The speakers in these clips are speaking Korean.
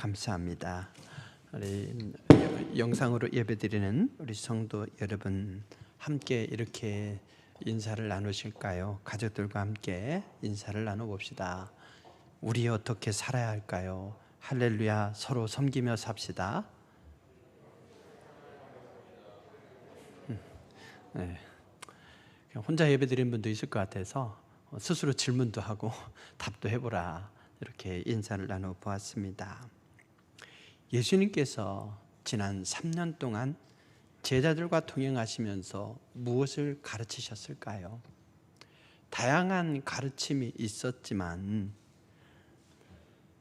감사합니다. 우리 영상으로 예배드리는 우리 성도 여러분, 함께 이렇게 인사를 나누실까요? 가족들과 함께 인사를 나눠봅시다. 우리 어떻게 살아야 할까요? 할렐루야, 서로 섬기며 삽시다. 네. 혼자 예배드리는 분도 있을 것 같아서 스스로 질문도 하고 답도 해보라, 이렇게 인사를 나눠보았습니다. 예수님께서 지난 3년 동안 제자들과 동행하시면서 무엇을 가르치셨을까요? 다양한 가르침이 있었지만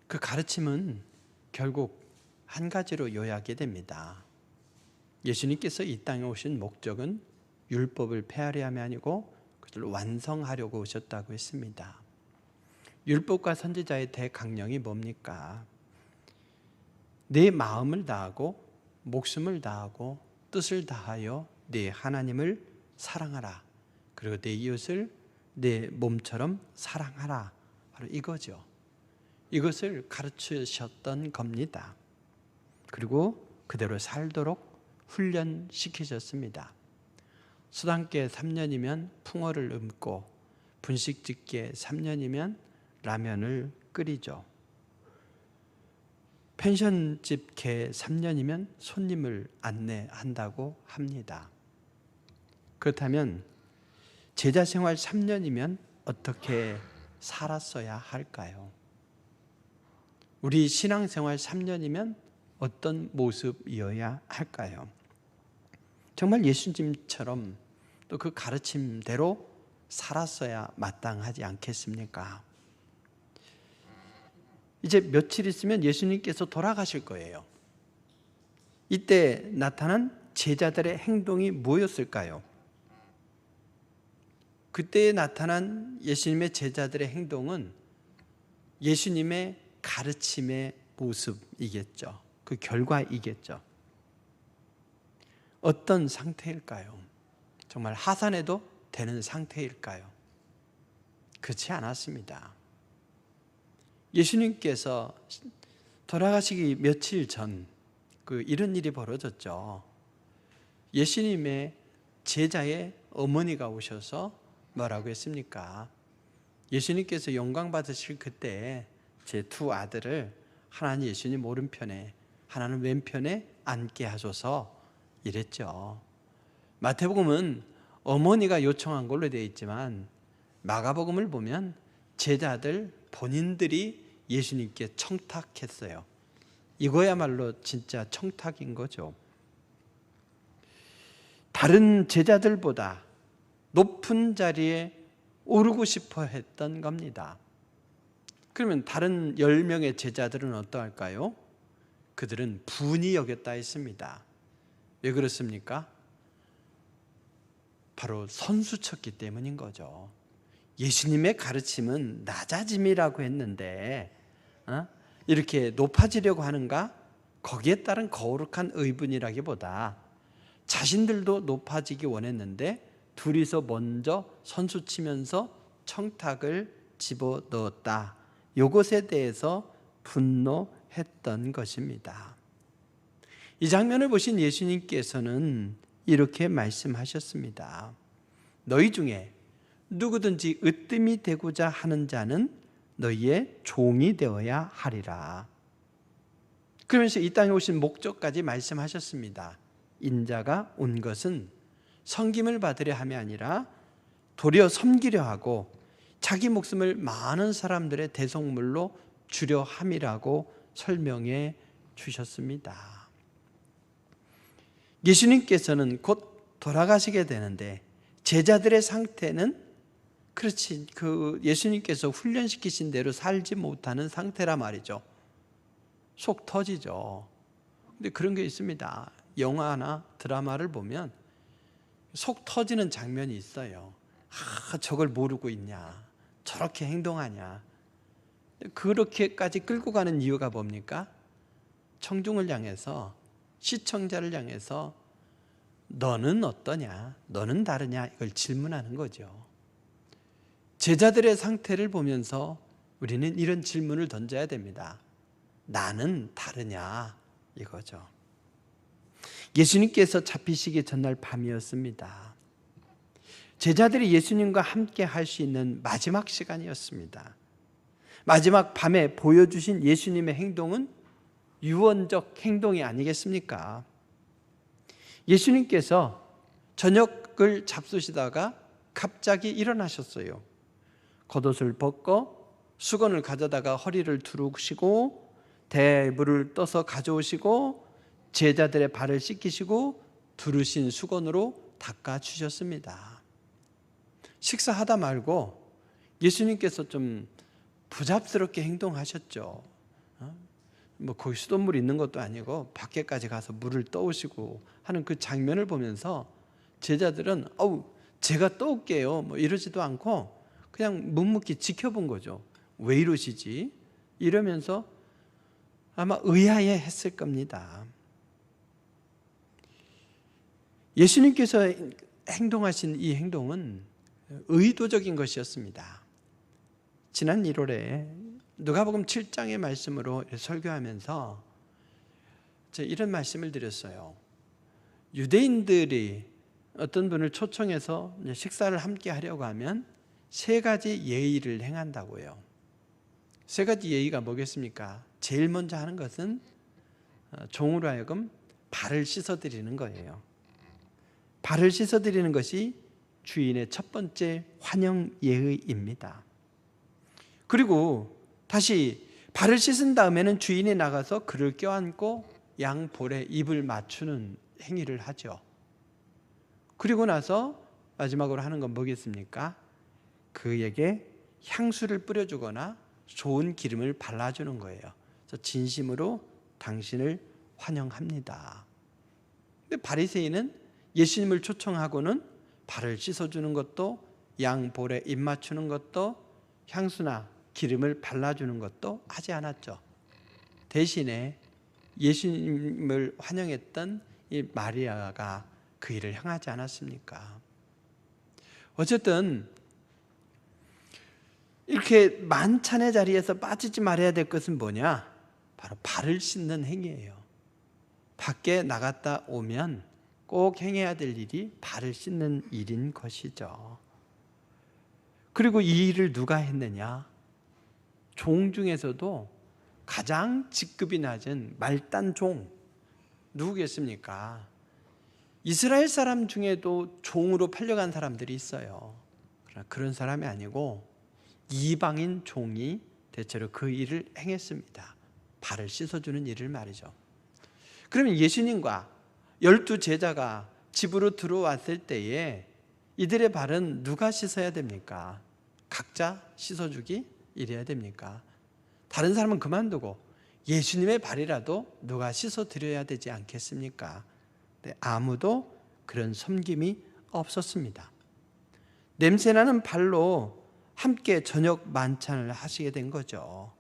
그 가르침은 결국 한 가지로 요약이 됩니다. 예수님께서 이 땅에 오신 목적은 율법을 폐하려 함이 아니고 그것을 완성하려고 오셨다고 했습니다. 율법과 선지자의 대강령이 뭡니까? 내 마음을 다하고 목숨을 다하고 뜻을 다하여 내 하나님을 사랑하라. 그리고 내 이웃을 내 몸처럼 사랑하라. 바로 이거죠. 이것을 가르치셨던 겁니다. 그리고 그대로 살도록 훈련시키셨습니다. 수단께 3년이면 풍어를 읊고 분식집게 3년이면 라면을 끓이죠. 펜션집 개 3년이면 손님을 안내한다고 합니다. 그렇다면 제자 생활 3년이면 어떻게 살았어야 할까요? 우리 신앙생활 3년이면 어떤 모습이어야 할까요? 정말 예수님처럼 또 그 가르침대로 살았어야 마땅하지 않겠습니까? 이제 며칠 있으면 예수님께서 돌아가실 거예요. 이때 나타난 제자들의 행동이 뭐였을까요? 그때 나타난 예수님의 제자들의 행동은 예수님의 가르침의 모습이겠죠. 그 결과이겠죠. 어떤 상태일까요? 정말 하산해도 되는 상태일까요? 그렇지 않았습니다. 예수님께서 돌아가시기 며칠 전 이런 일이 벌어졌죠. 예수님의 제자의 어머니가 오셔서 뭐라고 했습니까? 예수님께서 영광 받으실 그때 제 두 아들을 하나는 예수님 오른편에 하나는 왼편에 앉게 하소서 이랬죠. 마태복음은 어머니가 요청한 걸로 되어 있지만 마가복음을 보면 제자들 본인들이 예수님께 청탁했어요. 이거야말로 진짜 청탁인 거죠. 다른 제자들보다 높은 자리에 오르고 싶어 했던 겁니다. 그러면 다른 10명의 제자들은 어떠할까요? 그들은 분이 여겼다 했습니다. 왜 그렇습니까? 바로 선수쳤기 때문인 거죠. 예수님의 가르침은 낮아짐이라고 했는데 이렇게 높아지려고 하는가? 거기에 따른 거룩한 의분이라기보다 자신들도 높아지기 원했는데 둘이서 먼저 선수치면서 청탁을 집어넣었다. 이것에 대해서 분노했던 것입니다. 이 장면을 보신 예수님께서는 이렇게 말씀하셨습니다. 너희 중에 누구든지 으뜸이 되고자 하는 자는 너희의 종이 되어야 하리라. 그러면서 이 땅에 오신 목적까지 말씀하셨습니다. 인자가 온 것은 섬김을 받으려 함이 아니라 도리어 섬기려 하고 자기 목숨을 많은 사람들의 대속물로 주려 함이라고 설명해 주셨습니다. 예수님께서는 곧 돌아가시게 되는데 제자들의 상태는 그렇지 예수님께서 훈련시키신 대로 살지 못하는 상태라 말이죠. 속 터지죠. 근데 그런 게 있습니다. 영화나 드라마를 보면 속 터지는 장면이 있어요. 저걸 모르고 있냐, 저렇게 행동하냐. 그렇게까지 끌고 가는 이유가 뭡니까? 청중을 향해서, 시청자를 향해서 너는 어떠냐, 너는 다르냐, 이걸 질문하는 거죠. 제자들의 상태를 보면서 우리는 이런 질문을 던져야 됩니다. 나는 다르냐 이거죠. 예수님께서 잡히시기 전날 밤이었습니다. 제자들이 예수님과 함께 할 수 있는 마지막 시간이었습니다. 마지막 밤에 보여주신 예수님의 행동은 유언적 행동이 아니겠습니까? 예수님께서 저녁을 잡수시다가 갑자기 일어나셨어요. 겉옷을 벗고 수건을 가져다가 허리를 두르시고 대물을 떠서 가져오시고 제자들의 발을 씻기시고 두르신 수건으로 닦아주셨습니다. 식사하다 말고 예수님께서 좀 부잡스럽게 행동하셨죠. 거기 수돗물이 있는 것도 아니고 밖에까지 가서 물을 떠오시고 하는 그 장면을 보면서 제자들은 제가 떠올게요 이러지도 않고 그냥 묵묵히 지켜본 거죠. 왜 이러시지? 이러면서 아마 의아해 했을 겁니다. 예수님께서 행동하신 이 행동은 의도적인 것이었습니다. 지난 1월에 누가복음 7장의 말씀으로 설교하면서 이런 말씀을 드렸어요. 유대인들이 어떤 분을 초청해서 식사를 함께 하려고 하면 3가지 예의를 행한다고요. 3가지 예의가 뭐겠습니까? 제일 먼저 하는 것은 종으로 하여금 발을 씻어드리는 거예요. 발을 씻어드리는 것이 주인의 첫 번째 환영 예의입니다. 그리고 다시 발을 씻은 다음에는 주인이 나가서 그를 껴안고 양 볼에 입을 맞추는 행위를 하죠. 그리고 나서 마지막으로 하는 건 뭐겠습니까? 그에게 향수를 뿌려주거나 좋은 기름을 발라주는 거예요. 그래서 진심으로 당신을 환영합니다. 근데 바리새인은 예수님을 초청하고는 발을 씻어주는 것도 양 볼에 입 맞추는 것도 향수나 기름을 발라주는 것도 하지 않았죠. 대신에 예수님을 환영했던 이 마리아가 그 일을 행하지 않았습니까? 어쨌든 이렇게 만찬의 자리에서 빠지지 말아야 될 것은 뭐냐? 바로 발을 씻는 행위예요. 밖에 나갔다 오면 꼭 행해야 될 일이 발을 씻는 일인 것이죠. 그리고 이 일을 누가 했느냐? 종 중에서도 가장 직급이 낮은 말단 종 누구겠습니까? 이스라엘 사람 중에도 종으로 팔려간 사람들이 있어요. 그러나 그런 사람이 아니고 이방인 종이 대체로 그 일을 행했습니다. 발을 씻어주는 일을 말이죠. 그러면 예수님과 12 제자가 집으로 들어왔을 때에 이들의 발은 누가 씻어야 됩니까? 각자 씻어주기 이래야 됩니까? 다른 사람은 그만두고 예수님의 발이라도 누가 씻어드려야 되지 않겠습니까? 네, 아무도 그런 섬김이 없었습니다. 냄새나는 발로 함께 저녁 만찬을 하시게 된 거죠.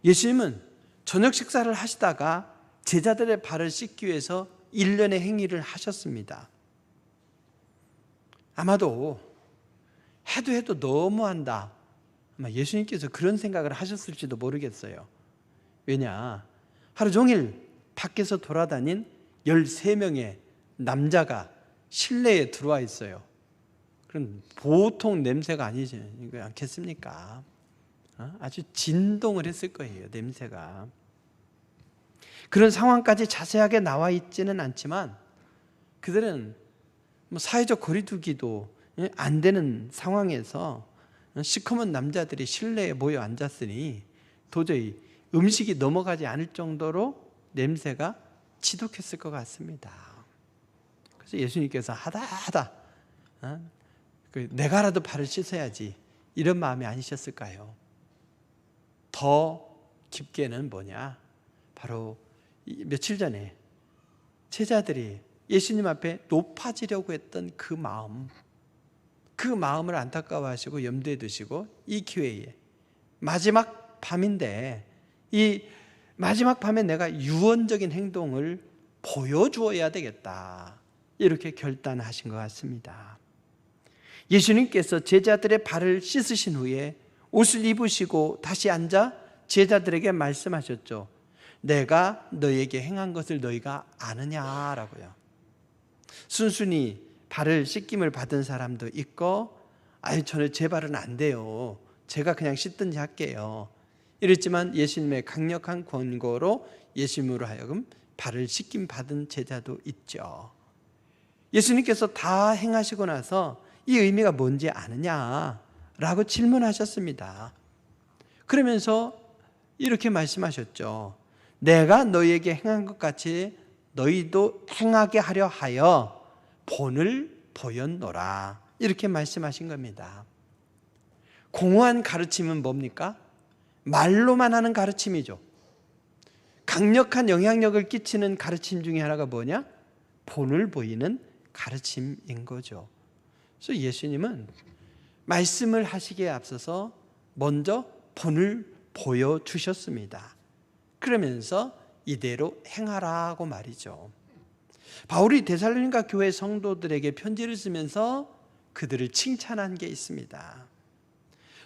예수님은 저녁 식사를 하시다가 제자들의 발을 씻기 위해서 일련의 행위를 하셨습니다. 아마도 해도 너무한다. 아마 예수님께서 그런 생각을 하셨을지도 모르겠어요. 왜냐? 하루 종일 밖에서 돌아다닌 13명의 남자가 실내에 들어와 있어요. 그럼 보통 냄새가 아니지 않겠습니까? 아주 진동을 했을 거예요, 냄새가. 그런 상황까지 자세하게 나와 있지는 않지만 그들은 사회적 거리두기도 안 되는 상황에서 시커먼 남자들이 실내에 모여 앉았으니 도저히 음식이 넘어가지 않을 정도로 냄새가 지독했을 것 같습니다. 그래서 예수님께서 하다 내가라도 발을 씻어야지 이런 마음이 아니셨을까요? 더 깊게는 뭐냐? 바로 며칠 전에 제자들이 예수님 앞에 높아지려고 했던 그 마음을 안타까워하시고 염두에 두시고 이 기회에 마지막 밤인데 이 마지막 밤에 내가 유언적인 행동을 보여주어야 되겠다 이렇게 결단하신 것 같습니다. 예수님께서 제자들의 발을 씻으신 후에 옷을 입으시고 다시 앉아 제자들에게 말씀하셨죠. 내가 너희에게 행한 것을 너희가 아느냐라고요. 순순히 발을 씻김을 받은 사람도 있고, 아유 저는 제 발은 안 돼요, 제가 그냥 씻든지 할게요, 이랬지만 예수님의 강력한 권고로 예수님으로 하여금 발을 씻김 받은 제자도 있죠. 예수님께서 다 행하시고 나서 이 의미가 뭔지 아느냐라고 질문하셨습니다. 그러면서 이렇게 말씀하셨죠. 내가 너희에게 행한 것 같이 너희도 행하게 하려 하여 본을 보였노라, 이렇게 말씀하신 겁니다. 공허한 가르침은 뭡니까? 말로만 하는 가르침이죠. 강력한 영향력을 끼치는 가르침 중에 하나가 뭐냐? 본을 보이는 가르침인 거죠. 그래서 예수님은 말씀을 하시기에 앞서서 먼저 본을 보여주셨습니다. 그러면서 이대로 행하라고 말이죠. 바울이 데살로니가 교회 성도들에게 편지를 쓰면서 그들을 칭찬한 게 있습니다.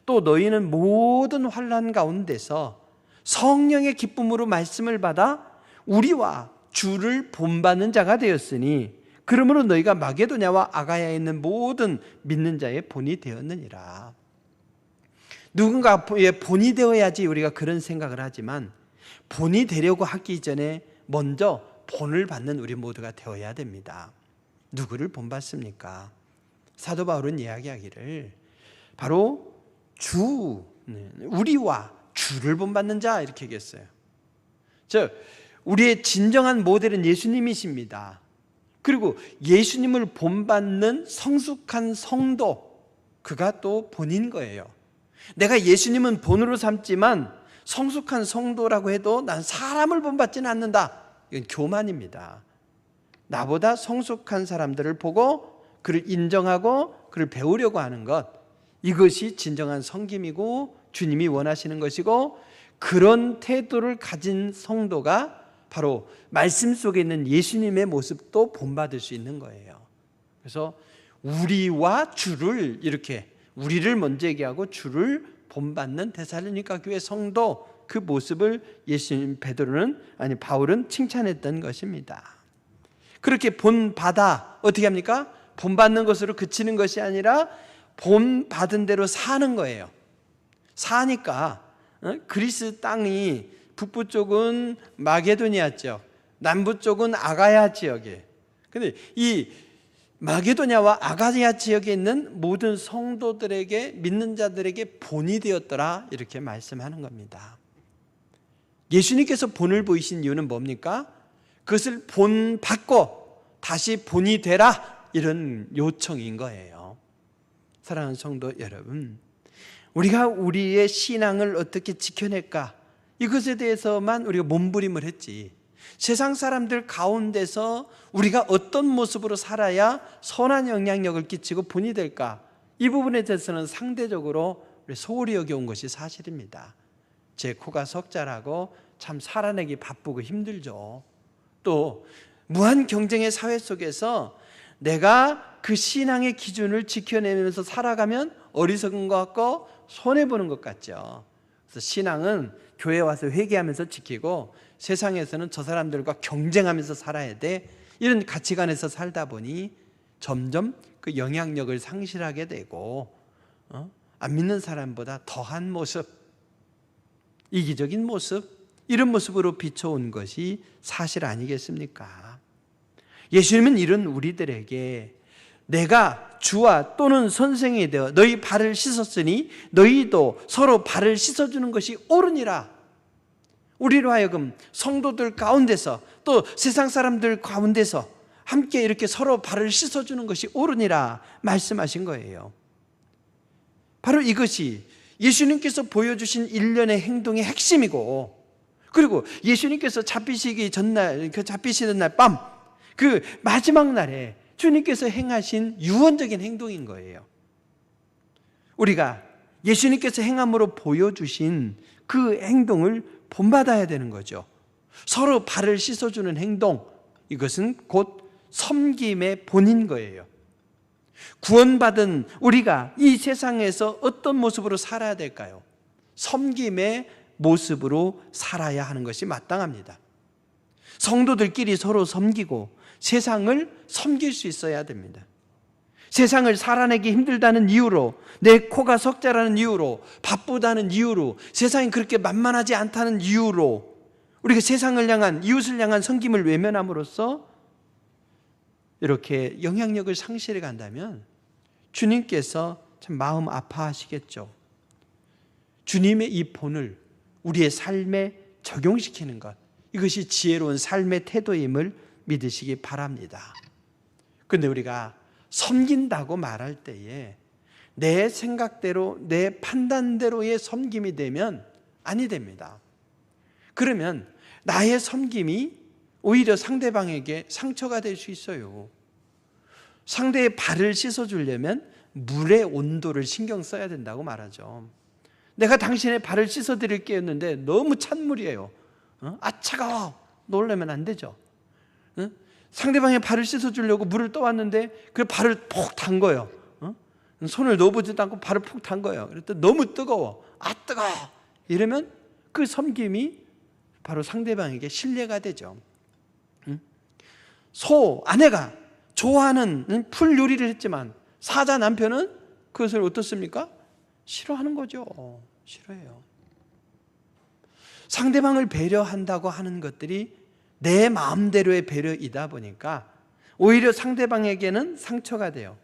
또 너희는 모든 환난 가운데서 성령의 기쁨으로 말씀을 받아 우리와 주를 본받는 자가 되었으니 그러므로 너희가 마게도냐와 아가야에 있는 모든 믿는 자의 본이 되었느니라. 누군가의 본이 되어야지 우리가 그런 생각을 하지만, 본이 되려고 하기 전에 먼저 본을 받는 우리 모두가 되어야 됩니다. 누구를 본받습니까? 사도 바울은 이야기하기를 바로 우리와 주를 본받는 자, 이렇게 얘기했어요. 우리의 진정한 모델은 예수님이십니다. 그리고 예수님을 본받는 성숙한 성도, 그가 또 본인 거예요. 내가 예수님은 본으로 삼지만 성숙한 성도라고 해도 난 사람을 본받지는 않는다, 이건 교만입니다. 나보다 성숙한 사람들을 보고 그를 인정하고 그를 배우려고 하는 것, 이것이 진정한 섬김이고 주님이 원하시는 것이고, 그런 태도를 가진 성도가 바로 말씀 속에 있는 예수님의 모습도 본받을 수 있는 거예요. 그래서 우리와 주를, 이렇게 우리를 먼저 얘기하고 주를 본받는 데살로니가 교회 성도, 그 모습을 예수님 바울은 칭찬했던 것입니다. 그렇게 본받아 어떻게 합니까? 본받는 것으로 그치는 것이 아니라 본받은 대로 사는 거예요. 사니까 그리스 땅이 북부 쪽은 마게도니아 지역, 남부 쪽은 아가야 지역이에요. 근데 이 마게도냐와 아가야 지역에 있는 모든 성도들에게, 믿는 자들에게 본이 되었더라, 이렇게 말씀하는 겁니다. 예수님께서 본을 보이신 이유는 뭡니까? 그것을 본받고 다시 본이 되라, 이런 요청인 거예요. 사랑하는 성도 여러분, 우리가 우리의 신앙을 어떻게 지켜낼까, 이것에 대해서만 우리가 몸부림을 했지, 세상 사람들 가운데서 우리가 어떤 모습으로 살아야 선한 영향력을 끼치고 본이 될까, 이 부분에 대해서는 상대적으로 소홀히 여겨온 것이 사실입니다. 제 코가 석자라고 참 살아내기 바쁘고 힘들죠. 또 무한 경쟁의 사회 속에서 내가 그 신앙의 기준을 지켜내면서 살아가면 어리석은 것 같고 손해보는 것 같죠. 그래서 신앙은 교회 와서 회개하면서 지키고, 세상에서는 저 사람들과 경쟁하면서 살아야 돼, 이런 가치관에서 살다 보니 점점 그 영향력을 상실하게 되고, 안 믿는 사람보다 더한 모습, 이기적인 모습, 이런 모습으로 비춰온 것이 사실 아니겠습니까? 예수님은 이런 우리들에게 내가 주와 또는 선생이 되어 너희 발을 씻었으니 너희도 서로 발을 씻어주는 것이 옳으니라. 우리로 하여금 성도들 가운데서 또 세상 사람들 가운데서 함께 이렇게 서로 발을 씻어주는 것이 옳으니라 말씀하신 거예요. 바로 이것이 예수님께서 보여주신 일련의 행동의 핵심이고, 그리고 예수님께서 잡히시기 전날, 그 잡히시는 날 밤, 그 마지막 날에 주님께서 행하신 유언적인 행동인 거예요. 우리가 예수님께서 행함으로 보여주신 그 행동을 본받아야 되는 거죠. 서로 발을 씻어주는 행동, 이것은 곧 섬김의 본인 거예요. 구원받은 우리가 이 세상에서 어떤 모습으로 살아야 될까요? 섬김의 모습으로 살아야 하는 것이 마땅합니다. 성도들끼리 서로 섬기고 세상을 섬길 수 있어야 됩니다. 세상을 살아내기 힘들다는 이유로, 내 코가 석자라는 이유로, 바쁘다는 이유로, 세상이 그렇게 만만하지 않다는 이유로 우리가 세상을 향한, 이웃을 향한 섬김을 외면함으로써 이렇게 영향력을 상실해 간다면 주님께서 참 마음 아파하시겠죠. 주님의 이 본을 우리의 삶에 적용시키는 것, 이것이 지혜로운 삶의 태도임을 믿으시기 바랍니다. 그런데 우리가 섬긴다고 말할 때에 내 생각대로, 내 판단대로의 섬김이 되면 아니 됩니다. 그러면 나의 섬김이 오히려 상대방에게 상처가 될 수 있어요. 상대의 발을 씻어주려면 물의 온도를 신경 써야 된다고 말하죠. 내가 당신의 발을 씻어드릴게 했는데 너무 찬물이에요. 아 차가워! 놀라면 안 되죠. 상대방의 발을 씻어주려고 물을 떠왔는데 그 발을 폭 단 거예요. 손을 넣어보지도 않고 발을 폭 단 거예요. 그랬더니 너무 뜨거워. 아 뜨거워! 이러면 그 섬김이 바로 상대방에게 신뢰가 되죠. 아내가 좋아하는 풀 요리를 했지만 사자 남편은 그것을 어떻습니까? 싫어하는 거죠. 싫어해요. 상대방을 배려한다고 하는 것들이 내 마음대로의 배려이다 보니까 오히려 상대방에게는 상처가 돼요.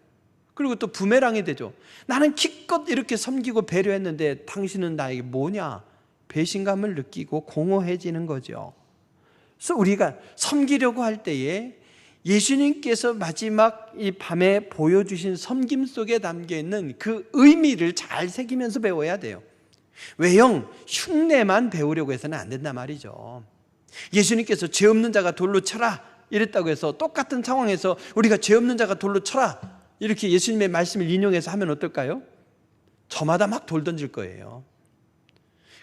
그리고 또 부메랑이 되죠. 나는 기껏 이렇게 섬기고 배려했는데 당신은 나에게 뭐냐? 배신감을 느끼고 공허해지는 거죠. 그래서 우리가 섬기려고 할 때에 예수님께서 마지막 이 밤에 보여주신 섬김 속에 담겨있는 그 의미를 잘 새기면서 배워야 돼요. 외형, 흉내만 배우려고 해서는 안 된단 말이죠. 예수님께서 죄 없는 자가 돌로 쳐라 이랬다고 해서 똑같은 상황에서 우리가 죄 없는 자가 돌로 쳐라 이렇게 예수님의 말씀을 인용해서 하면 어떨까요? 저마다 막 돌 던질 거예요.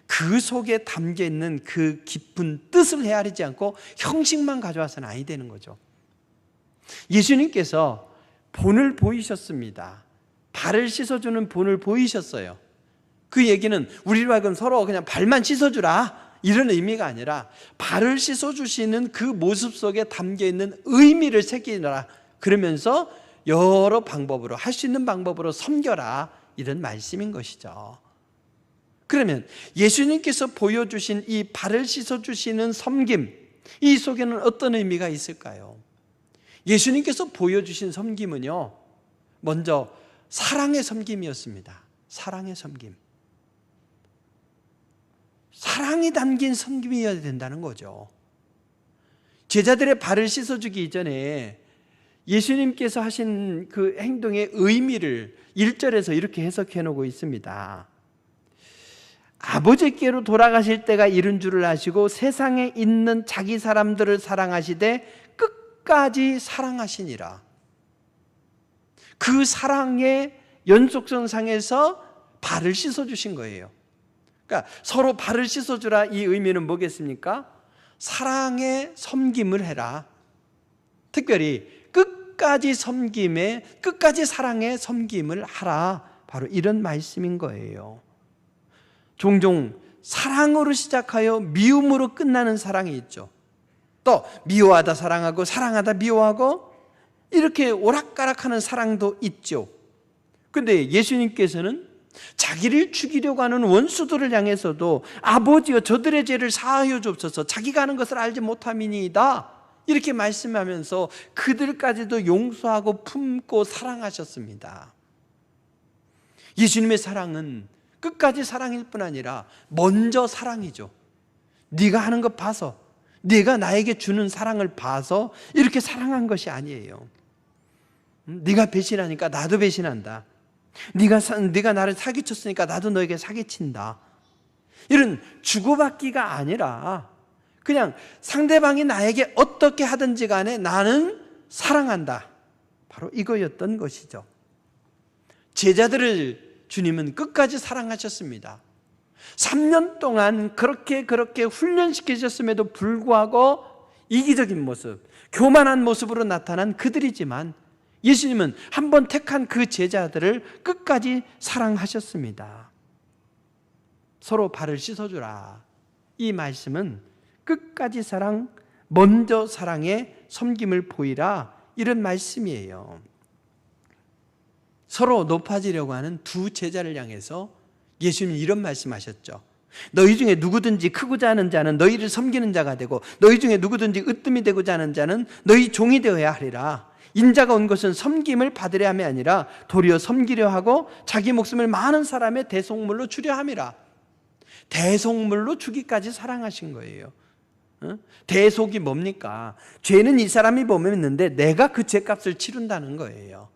그 속에 담겨있는 그 깊은 뜻을 헤아리지 않고 형식만 가져와서는 아니 되는 거죠. 예수님께서 본을 보이셨습니다. 발을 씻어주는 본을 보이셨어요. 그 얘기는 우리로 하여금 서로 그냥 발만 씻어주라 이런 의미가 아니라 발을 씻어주시는 그 모습 속에 담겨있는 의미를 새기라, 그러면서 여러 방법으로, 할 수 있는 방법으로 섬겨라 이런 말씀인 것이죠. 그러면 예수님께서 보여주신 이 발을 씻어주시는 섬김, 이 속에는 어떤 의미가 있을까요? 예수님께서 보여주신 섬김은요, 먼저 사랑의 섬김이었습니다. 사랑의 섬김. 사랑이 담긴 섬김이어야 된다는 거죠. 제자들의 발을 씻어주기 이전에 예수님께서 하신 그 행동의 의미를 1절에서 이렇게 해석해 놓고 있습니다. 아버지께로 돌아가실 때가 이른 줄을 아시고 세상에 있는 자기 사람들을 사랑하시되 끝까지 사랑하시니라. 그 사랑의 연속선상에서 발을 씻어주신 거예요. 그러니까 서로 발을 씻어주라, 이 의미는 뭐겠습니까? 사랑의 섬김을 해라. 특별히 끝까지 섬김에, 끝까지 사랑의 섬김을 하라. 바로 이런 말씀인 거예요. 종종 사랑으로 시작하여 미움으로 끝나는 사랑이 있죠. 또 미워하다 사랑하고 사랑하다 미워하고 이렇게 오락가락하는 사랑도 있죠. 그런데 예수님께서는 자기를 죽이려고 하는 원수들을 향해서도 아버지여 저들의 죄를 사하여 주옵소서, 자기가 하는 것을 알지 못함이니이다 이렇게 말씀하면서 그들까지도 용서하고 품고 사랑하셨습니다. 예수님의 사랑은 끝까지 사랑일 뿐 아니라 먼저 사랑이죠. 네가 하는 것 봐서, 네가 나에게 주는 사랑을 봐서 이렇게 사랑한 것이 아니에요. 네가 배신하니까 나도 배신한다. 네가 나를 사기쳤으니까 나도 너에게 사기친다. 이런 주고받기가 아니라 그냥 상대방이 나에게 어떻게 하든지 간에 나는 사랑한다. 바로 이거였던 것이죠. 제자들을 주님은 끝까지 사랑하셨습니다. 3년 동안 그렇게 훈련시키셨음에도 불구하고 이기적인 모습, 교만한 모습으로 나타난 그들이지만 예수님은 한번 택한 그 제자들을 끝까지 사랑하셨습니다. 서로 발을 씻어주라. 이 말씀은 끝까지 사랑, 먼저 사랑의 섬김을 보이라, 이런 말씀이에요. 서로 높아지려고 하는 두 제자를 향해서 예수님이 이런 말씀하셨죠. 너희 중에 누구든지 크고자 하는 자는 너희를 섬기는 자가 되고, 너희 중에 누구든지 으뜸이 되고자 하는 자는 너희 종이 되어야 하리라. 인자가 온 것은 섬김을 받으려 함이 아니라 도리어 섬기려 하고 자기 목숨을 많은 사람의 대속물로 주려 함이라. 대속물로 주기까지 사랑하신 거예요. 대속이 뭡니까? 죄는 이 사람이 범했는데 내가 그 죄값을 치른다는 거예요.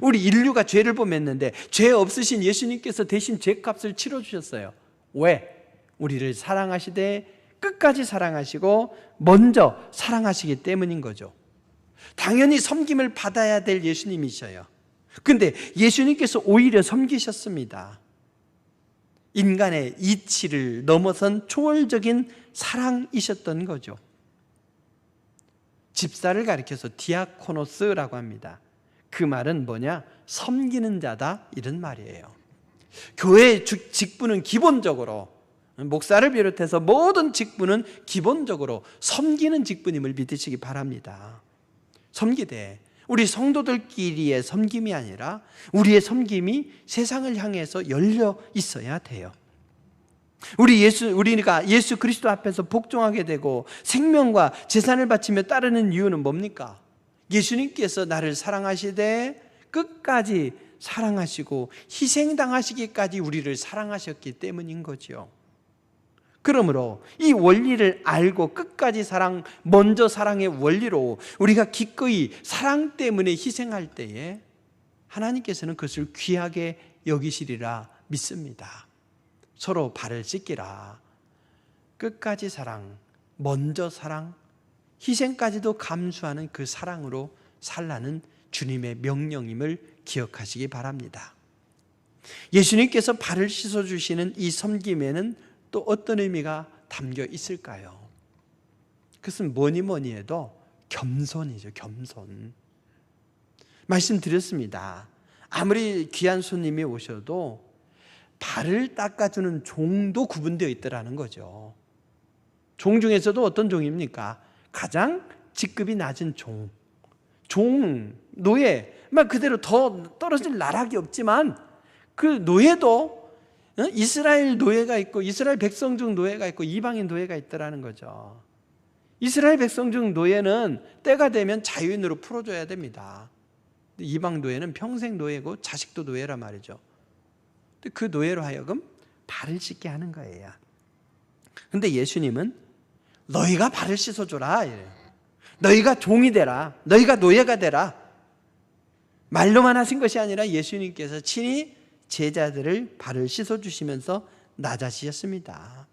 우리 인류가 죄를 범했는데 죄 없으신 예수님께서 대신 죄값을 치러주셨어요. 왜? 우리를 사랑하시되 끝까지 사랑하시고 먼저 사랑하시기 때문인 거죠. 당연히 섬김을 받아야 될 예수님이셔요. 근데 예수님께서 오히려 섬기셨습니다. 인간의 이치를 넘어선 초월적인 사랑이셨던 거죠. 집사를 가리켜서 디아코노스라고 합니다. 그 말은 뭐냐? 섬기는 자다, 이런 말이에요. 교회의 직분은 기본적으로, 목사를 비롯해서 모든 직분은 기본적으로 섬기는 직분임을 믿으시기 바랍니다. 섬기되 우리 성도들끼리의 섬김이 아니라 우리의 섬김이 세상을 향해서 열려 있어야 돼요. 우리가 예수 그리스도 앞에서 복종하게 되고 생명과 재산을 바치며 따르는 이유는 뭡니까? 예수님께서 나를 사랑하시되 끝까지 사랑하시고 희생당하시기까지 우리를 사랑하셨기 때문인 거죠. 그러므로 이 원리를 알고 끝까지 사랑, 먼저 사랑의 원리로 우리가 기꺼이 사랑 때문에 희생할 때에 하나님께서는 그것을 귀하게 여기시리라 믿습니다. 서로 발을 씻기라. 끝까지 사랑, 먼저 사랑, 희생까지도 감수하는 그 사랑으로 살라는 주님의 명령임을 기억하시기 바랍니다. 예수님께서 발을 씻어주시는 이 섬김에는 또 어떤 의미가 담겨 있을까요? 그것은 뭐니 해도 겸손이죠. 겸손. 말씀드렸습니다. 아무리 귀한 손님이 오셔도 발을 닦아주는 종도 구분되어 있더라는 거죠. 종 중에서도 어떤 종입니까? 가장 직급이 낮은 종, 노예, 막 그대로 더 떨어질 나락이 없지만 그 노예도 이스라엘 노예가 있고 이스라엘 백성 중 노예가 있고 이방인 노예가 있더라는 거죠. 이스라엘 백성 중 노예는 때가 되면 자유인으로 풀어줘야 됩니다. 이방 노예는 평생 노예고 자식도 노예란 말이죠. 그 노예로 하여금 발을 씻게 하는 거예요. 근데 예수님은 너희가 발을 씻어줘라 이래요. 너희가 종이 되라. 너희가 노예가 되라. 말로만 하신 것이 아니라 예수님께서 친히 제자들을 발을 씻어주시면서 낮아지셨습니다.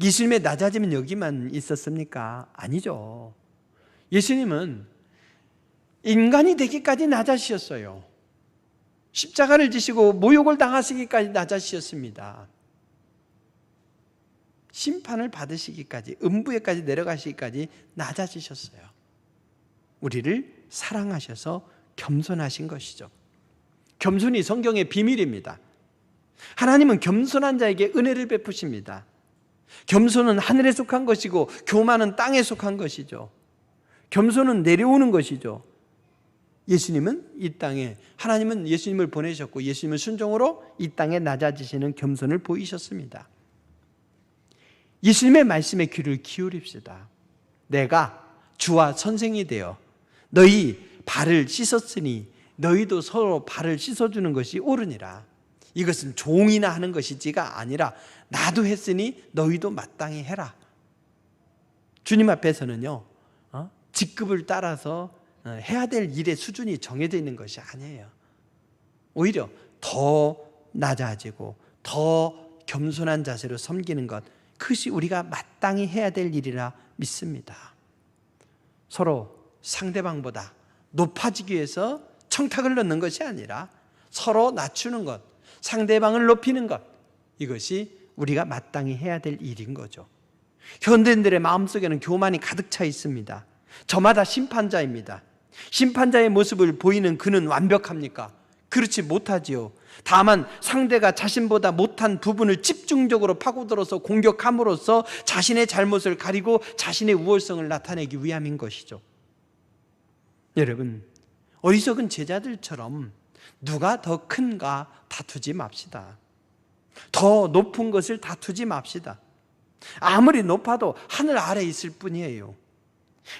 예수님의 낮아짐은 여기만 있었습니까? 아니죠. 예수님은 인간이 되기까지 낮아지셨어요. 십자가를 지시고 모욕을 당하시기까지 낮아지셨습니다. 심판을 받으시기까지, 음부에까지 내려가시기까지 낮아지셨어요. 우리를 사랑하셔서 겸손하신 것이죠. 겸손이 성경의 비밀입니다. 하나님은 겸손한 자에게 은혜를 베푸십니다. 겸손은 하늘에 속한 것이고 교만은 땅에 속한 것이죠. 겸손은 내려오는 것이죠. 예수님은 이 땅에, 하나님은 예수님을 보내셨고 예수님은 순종으로 이 땅에 낮아지시는 겸손을 보이셨습니다. 예수님의 말씀에 귀를 기울입시다. 내가 주와 선생이 되어 너희 발을 씻었으니 너희도 서로 발을 씻어주는 것이 옳으니라. 이것은 종이나 하는 것이지가 아니라 나도 했으니 너희도 마땅히 해라. 주님 앞에서는요, 직급을 따라서 해야 될 일의 수준이 정해져 있는 것이 아니에요. 오히려 더 낮아지고 더 겸손한 자세로 섬기는 것, 그것이 우리가 마땅히 해야 될 일이라 믿습니다. 서로 상대방보다 높아지기 위해서 청탁을 넣는 것이 아니라 서로 낮추는 것, 상대방을 높이는 것, 이것이 우리가 마땅히 해야 될 일인 거죠. 현대인들의 마음속에는 교만이 가득 차 있습니다. 저마다 심판자입니다. 심판자의 모습을 보이는 그는 완벽합니까? 그렇지 못하지요. 다만 상대가 자신보다 못한 부분을 집중적으로 파고들어서 공격함으로써 자신의 잘못을 가리고 자신의 우월성을 나타내기 위함인 것이죠. 여러분, 어리석은 제자들처럼 누가 더 큰가 다투지 맙시다. 더 높은 것을 다투지 맙시다. 아무리 높아도 하늘 아래 있을 뿐이에요.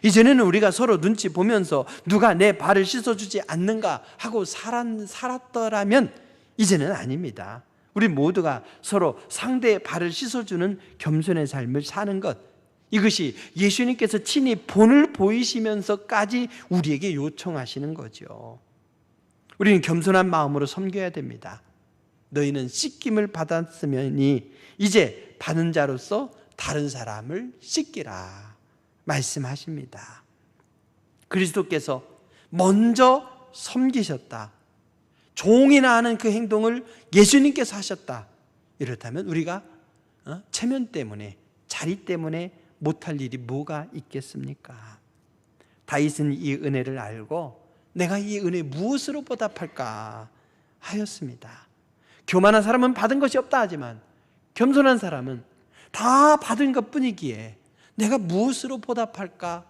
이전에는 우리가 서로 눈치 보면서 누가 내 발을 씻어주지 않는가 하고 살았더라면 이제는 아닙니다. 우리 모두가 서로 상대의 발을 씻어주는 겸손의 삶을 사는 것, 이것이 예수님께서 친히 본을 보이시면서까지 우리에게 요청하시는 거죠. 우리는 겸손한 마음으로 섬겨야 됩니다. 너희는 씻김을 받았으니 이제 받은 자로서 다른 사람을 씻기라 말씀하십니다. 그리스도께서 먼저 섬기셨다. 종이나 하는 그 행동을 예수님께서 하셨다. 이렇다면 우리가 체면 때문에, 자리 때문에 못할 일이 뭐가 있겠습니까? 다윗은 이 은혜를 알고 내가 이 은혜 무엇으로 보답할까 하였습니다. 교만한 사람은 받은 것이 없다 하지만 겸손한 사람은 다 받은 것뿐이기에 내가 무엇으로 보답할까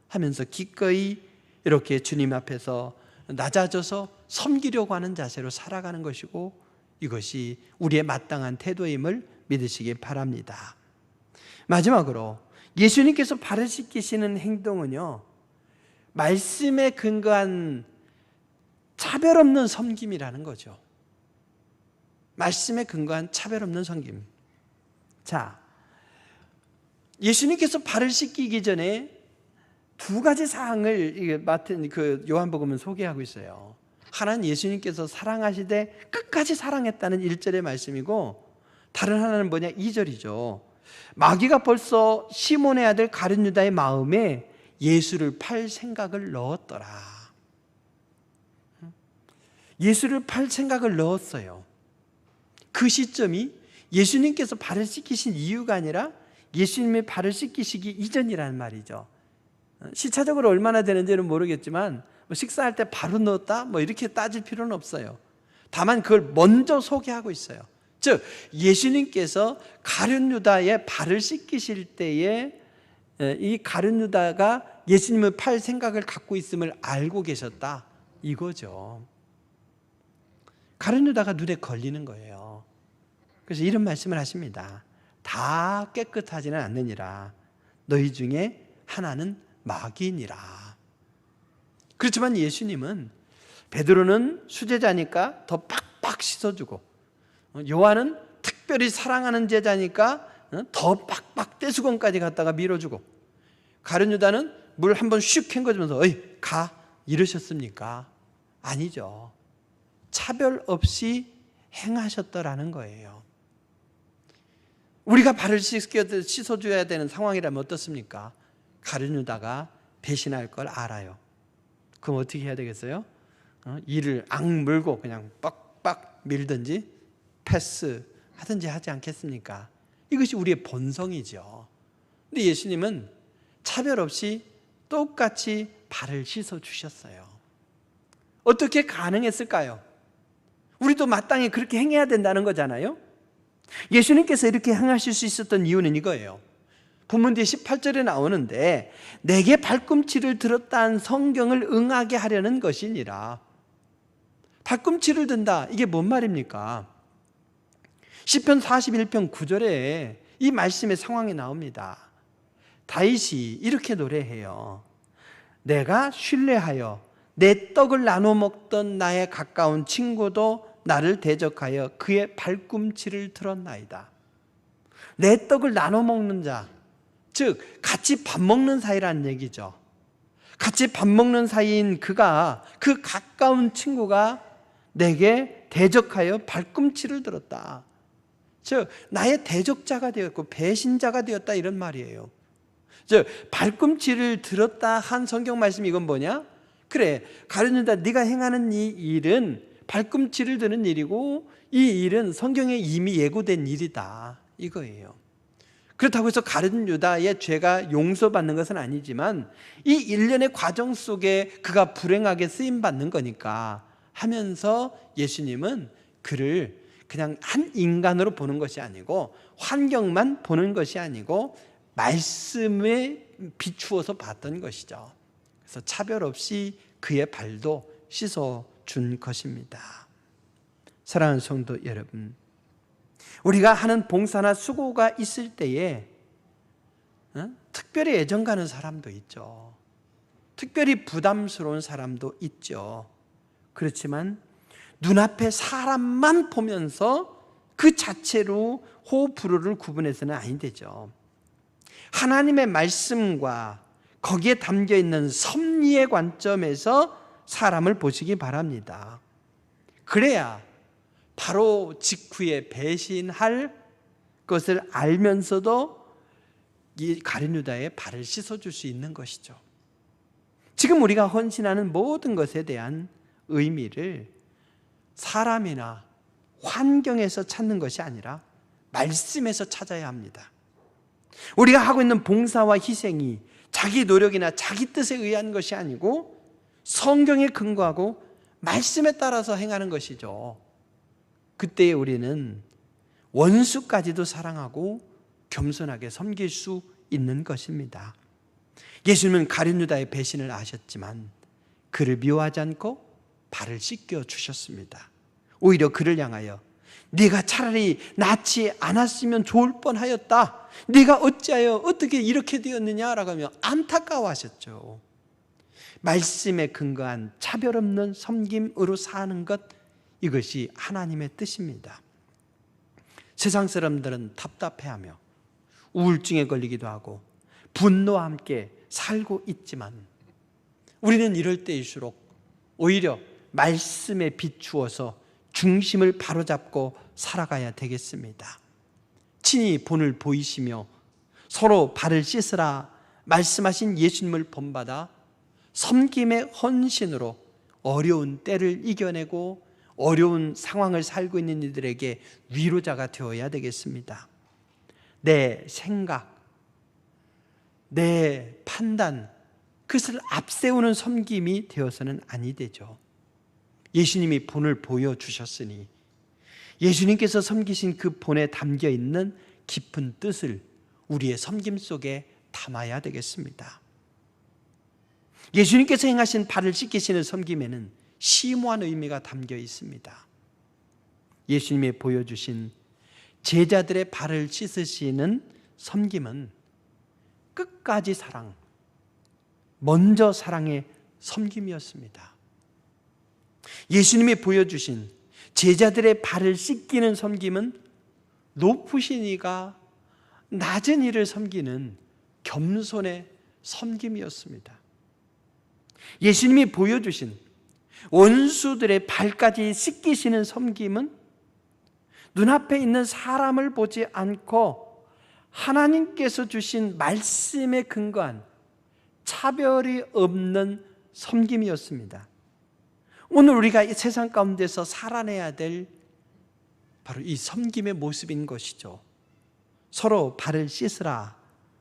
하면서 기꺼이 이렇게 주님 앞에서 낮아져서 섬기려고 하는 자세로 살아가는 것이고, 이것이 우리의 마땅한 태도임을 믿으시기 바랍니다. 마지막으로 예수님께서 발을 씻기시는 행동은요, 말씀에 근거한 차별 없는 섬김이라는 거죠. 말씀에 근거한 차별 없는 섬김. 자, 예수님께서 발을 씻기기 전에 두 가지 사항을 맡은 그 요한복음은 소개하고 있어요. 하나는 예수님께서 사랑하시되 끝까지 사랑했다는 1절의 말씀이고, 다른 하나는 뭐냐? 2절이죠. 마귀가 벌써 시몬의 아들 가룟 유다의 마음에 예수를 팔 생각을 넣었더라. 예수를 팔 생각을 넣었어요. 그 시점이 예수님께서 발을 씻기신 이유가 아니라 예수님의 발을 씻기시기 이전이라는 말이죠. 시차적으로 얼마나 되는지는 모르겠지만 식사할 때 바로 넣었다 이렇게 따질 필요는 없어요. 다만 그걸 먼저 소개하고 있어요. 즉 예수님께서 가룟 유다의 발을 씻기실 때에 이 가룟 유다가 예수님을 팔 생각을 갖고 있음을 알고 계셨다, 이거죠. 가룟 유다가 눈에 걸리는 거예요. 그래서 이런 말씀을 하십니다. 다 깨끗하지는 않느니라. 너희 중에 하나는 마귀니라. 그렇지만 예수님은, 베드로는 수제자니까 더 빡빡 씻어주고, 요한은 특별히 사랑하는 제자니까 더 빡빡 떼수건까지 갖다가 밀어주고, 가룟 유다는 물 한번 슉 헹궈주면서 어이 가 이러셨습니까? 아니죠. 차별 없이 행하셨더라는 거예요. 우리가 발을 씻어줘야 되는 상황이라면 어떻습니까? 가룟 유다가 배신할 걸 알아요. 그럼 어떻게 해야 되겠어요? 이를 악물고 그냥 빡빡 밀든지 패스 하든지 하지 않겠습니까? 이것이 우리의 본성이죠. 근데 예수님은 차별 없이 똑같이 발을 씻어주셨어요. 어떻게 가능했을까요? 우리도 마땅히 그렇게 행해야 된다는 거잖아요. 예수님께서 이렇게 행하실 수 있었던 이유는 이거예요. 본문 뒤에 18절에 나오는데 내게 발꿈치를 들었다는 성경을 응하게 하려는 것이니라. 발꿈치를 든다, 이게 뭔 말입니까? 시편 41편 9절에 이 말씀의 상황이 나옵니다. 다윗이 이렇게 노래해요. 내가 신뢰하여 내 떡을 나눠 먹던 나의 가까운 친구도 나를 대적하여 그의 발꿈치를 들었나이다. 내 떡을 나눠 먹는 자, 즉 같이 밥 먹는 사이라는 얘기죠. 같이 밥 먹는 사이인 그가, 그 가까운 친구가 내게 대적하여 발꿈치를 들었다. 즉 나의 대적자가 되었고 배신자가 되었다, 이런 말이에요. 즉 발꿈치를 들었다 한 성경 말씀이 이건 뭐냐? 그래, 가룟 유다, 네가 행하는 이 일은 발꿈치를 드는 일이고 이 일은 성경에 이미 예고된 일이다, 이거예요. 그렇다고 해서 가룟 유다의 죄가 용서받는 것은 아니지만 이 일련의 과정 속에 그가 불행하게 쓰임받는 거니까 하면서 예수님은 그를 그냥 한 인간으로 보는 것이 아니고, 환경만 보는 것이 아니고 말씀에 비추어서 봤던 것이죠. 그래서 차별 없이 그의 발도 씻어준 것입니다. 사랑하는 성도 여러분, 우리가 하는 봉사나 수고가 있을 때에 특별히 애정 가는 사람도 있죠. 특별히 부담스러운 사람도 있죠. 그렇지만 눈앞에 사람만 보면서 그 자체로 호불호를 구분해서는 아니 되죠. 하나님의 말씀과 거기에 담겨있는 섭리의 관점에서 사람을 보시기 바랍니다. 그래야 바로 직후에 배신할 것을 알면서도 이 가룟 유다의 발을 씻어줄 수 있는 것이죠. 지금 우리가 헌신하는 모든 것에 대한 의미를 사람이나 환경에서 찾는 것이 아니라 말씀에서 찾아야 합니다. 우리가 하고 있는 봉사와 희생이 자기 노력이나 자기 뜻에 의한 것이 아니고 성경에 근거하고 말씀에 따라서 행하는 것이죠. 그때에 우리는 원수까지도 사랑하고 겸손하게 섬길 수 있는 것입니다. 예수님은 가룟 유다의 배신을 아셨지만 그를 미워하지 않고 발을 씻겨 주셨습니다. 오히려 그를 향하여 네가 차라리 낳지 않았으면 좋을 뻔하였다, 네가 어찌하여 어떻게 이렇게 되었느냐라고 하며 안타까워하셨죠. 말씀에 근거한 차별 없는 섬김으로 사는 것, 이것이 하나님의 뜻입니다. 세상 사람들은 답답해하며 우울증에 걸리기도 하고 분노와 함께 살고 있지만 우리는 이럴 때일수록 오히려 말씀에 비추어서 중심을 바로잡고 살아가야 되겠습니다. 친히 본을 보이시며 서로 발을 씻으라 말씀하신 예수님을 본받아 섬김의 헌신으로 어려운 때를 이겨내고 어려운 상황을 살고 있는 이들에게 위로자가 되어야 되겠습니다. 내 생각, 내 판단, 그것을 앞세우는 섬김이 되어서는 아니 되죠. 예수님이 본을 보여주셨으니 예수님께서 섬기신 그 본에 담겨있는 깊은 뜻을 우리의 섬김 속에 담아야 되겠습니다. 예수님께서 행하신 발을 씻기시는 섬김에는 심오한 의미가 담겨 있습니다. 예수님이 보여주신 제자들의 발을 씻으시는 섬김은 끝까지 사랑, 먼저 사랑의 섬김이었습니다. 예수님이 보여주신 제자들의 발을 씻기는 섬김은 높으신 이가 낮은 이를 섬기는 겸손의 섬김이었습니다. 예수님이 보여주신 원수들의 발까지 씻기시는 섬김은 눈앞에 있는 사람을 보지 않고 하나님께서 주신 말씀에 근거한 차별이 없는 섬김이었습니다. 오늘 우리가 이 세상 가운데서 살아내야 될 바로 이 섬김의 모습인 것이죠. 서로 발을 씻으라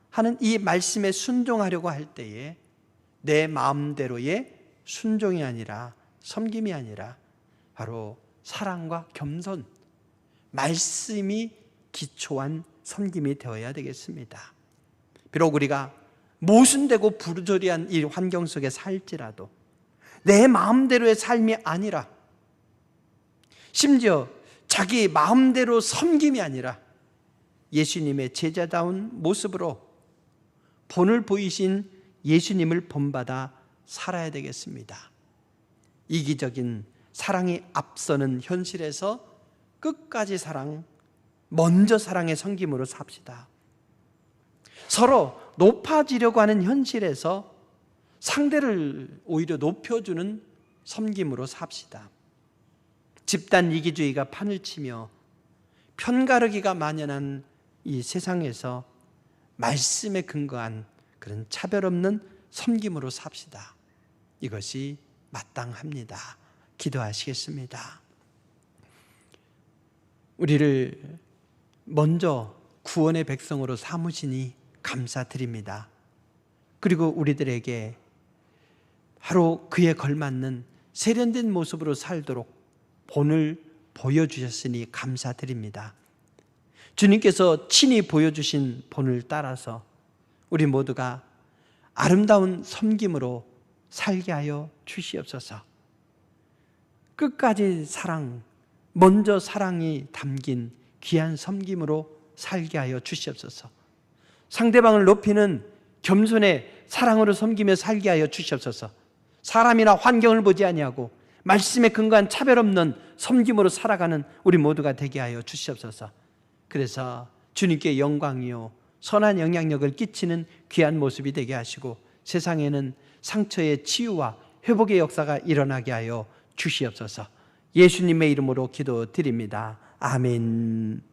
하는 이 말씀에 순종하려고 할 때에 내 마음대로의 순종이 아니라, 섬김이 아니라 바로 사랑과 겸손, 말씀이 기초한 섬김이 되어야 되겠습니다. 비록 우리가 모순되고 부르저리한 이 환경 속에 살지라도 내 마음대로의 삶이 아니라, 심지어 자기 마음대로 섬김이 아니라 예수님의 제자다운 모습으로 본을 보이신 예수님을 본받아 살아야 되겠습니다. 이기적인 사랑이 앞서는 현실에서 끝까지 사랑, 먼저 사랑의 섬김으로 삽시다. 서로 높아지려고 하는 현실에서 상대를 오히려 높여주는 섬김으로 삽시다. 집단 이기주의가 판을 치며 편가르기가 만연한 이 세상에서 말씀에 근거한 그런 차별 없는 섬김으로 삽시다. 이것이 마땅합니다. 기도하시겠습니다. 우리를 먼저 구원의 백성으로 삼으시니 감사드립니다. 그리고 우리들에게 바로 그에 걸맞는 세련된 모습으로 살도록 본을 보여주셨으니 감사드립니다. 주님께서 친히 보여주신 본을 따라서 우리 모두가 아름다운 섬김으로 살게 하여 주시옵소서. 끝까지 사랑, 먼저 사랑이 담긴 귀한 섬김으로 살게 하여 주시옵소서. 상대방을 높이는 겸손의 사랑으로 섬기며 살게 하여 주시옵소서. 사람이나 환경을 보지 아니하고 말씀에 근거한 차별 없는 섬김으로 살아가는 우리 모두가 되게 하여 주시옵소서. 그래서 주님께 영광이요 선한 영향력을 끼치는 귀한 모습이 되게 하시고 세상에는 상처의 치유와 회복의 역사가 일어나게 하여 주시옵소서. 예수님의 이름으로 기도드립니다. 아멘.